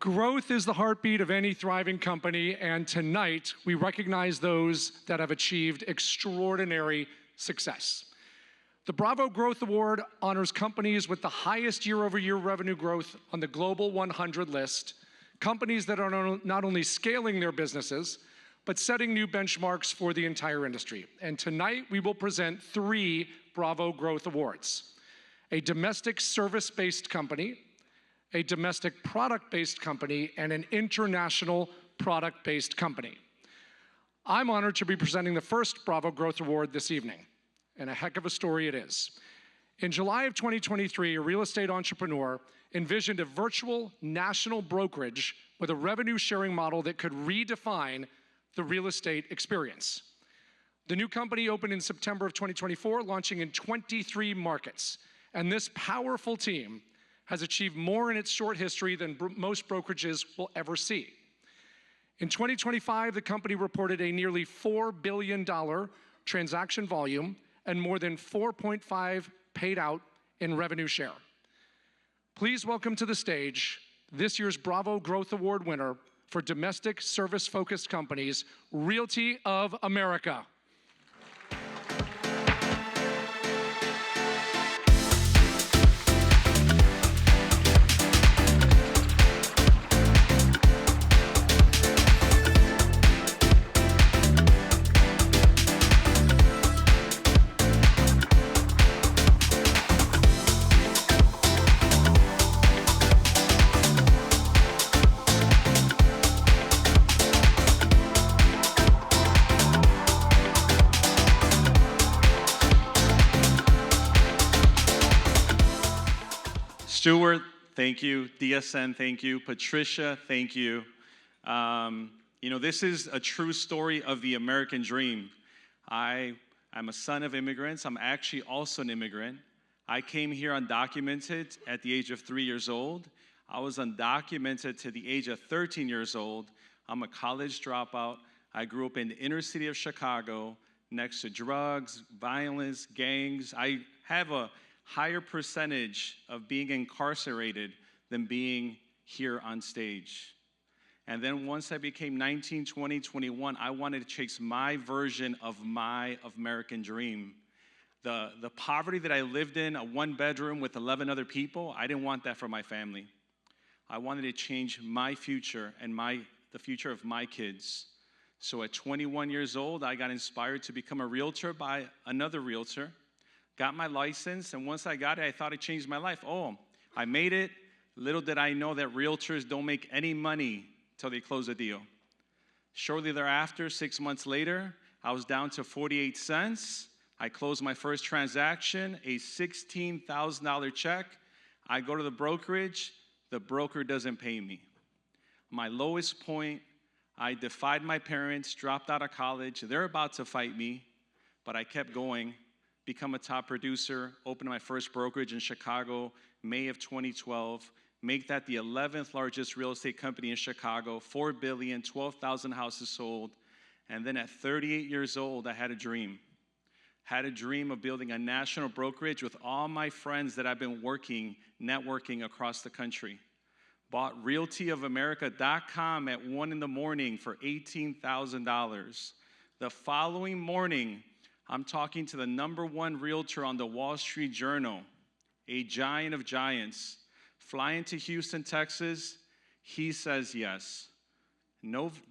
Growth is the heartbeat of any thriving company, and tonight we recognize those that have achieved extraordinary success. The Bravo Growth Award honors companies with the highest year-over-year revenue growth on the Global 100 list, companies that are not only scaling their businesses, but setting new benchmarks for the entire industry. And tonight we will present 3 Bravo Growth Awards: a domestic service-based company, a domestic product-based company, and an international product-based company. I'm honored to be presenting the first Bravo Growth Award this evening, and a heck of a story it is. In July of 2023, a real estate entrepreneur envisioned a virtual national brokerage with a revenue-sharing model that could redefine the real estate experience. The new company opened in September of 2024, launching in 23 markets, and this powerful team has achieved more in its short history than most brokerages will ever see. In 2025, the company reported a nearly $4 billion transaction volume and more than $4.5 paid out in revenue share. Please welcome to the stage this year's Bravo Growth Award winner for domestic service-focused companies, Realty of America. Stuart, thank you. DSN, thank you. Patricia, thank you. This is a true story of the American dream. I'm a son of immigrants. I'm actually also an immigrant. I came here undocumented at the age of 3 years old. I was undocumented to the age of 13 years old. I'm a college dropout. I grew up in the inner city of Chicago, next to drugs, violence, gangs. I have a higher percentage of being incarcerated than being here on stage. And then once I became 19, 20, 21, I wanted to chase my version of my American dream. The poverty that I lived in, a 1-bedroom with 11 other people, I didn't want that for my family. I wanted to change my future and the future of my kids. So at 21 years old, I got inspired to become a realtor by another realtor. Got my license, and once I got it, I thought it changed my life. Oh, I made it. Little did I know that realtors don't make any money till they close a deal. Shortly thereafter, 6 months later, I was down to 48 cents. I closed my first transaction, a $16,000 check. I go to the brokerage. The broker doesn't pay me. My lowest point, I defied my parents, dropped out of college. They're about to fight me, but I kept going. Become a top producer, open my first brokerage in Chicago, May of 2012, make that the 11th largest real estate company in Chicago, $4 billion, 12,000 houses sold. And then at 38 years old, I had a dream. Had a dream of building a national brokerage with all my friends that I've been networking across the country. Bought realtyofamerica.com at 1 in the morning for $18,000. The following morning, I'm talking to the #1 realtor on the Wall Street Journal, a giant of giants, flying to Houston, Texas. He says yes.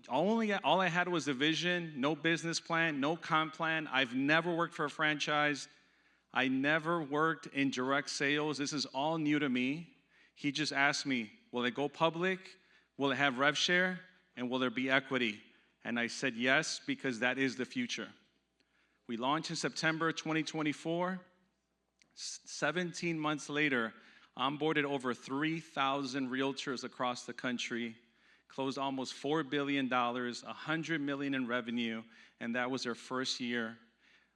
All I had was a vision, no business plan, no comp plan. I've never worked for a franchise. I never worked in direct sales. This is all new to me. He just asked me, will it go public? Will it have rev share? And will there be equity? And I said yes, because that is the future. We launched in September 2024. 17 months later, onboarded over 3,000 realtors across the country, closed almost $4 billion, $100 million in revenue, and that was our first year.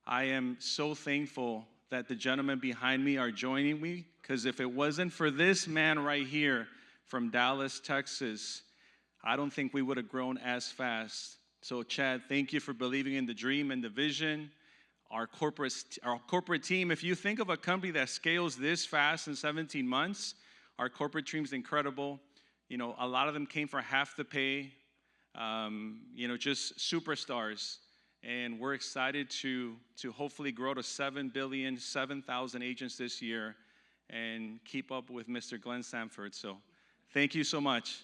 I am so thankful that the gentlemen behind me are joining me, because if it wasn't for this man right here from Dallas, Texas, I don't think we would have grown as fast. So Chad, thank you for believing in the dream and the vision. Our corporate team, if you think of a company that scales this fast in 17 months, our corporate team's incredible. You know, a lot of them came for half the pay, you know, just superstars. And we're excited to hopefully grow to 7 billion, 7,000 agents this year and keep up with Mr. Glenn Sanford. So thank you so much.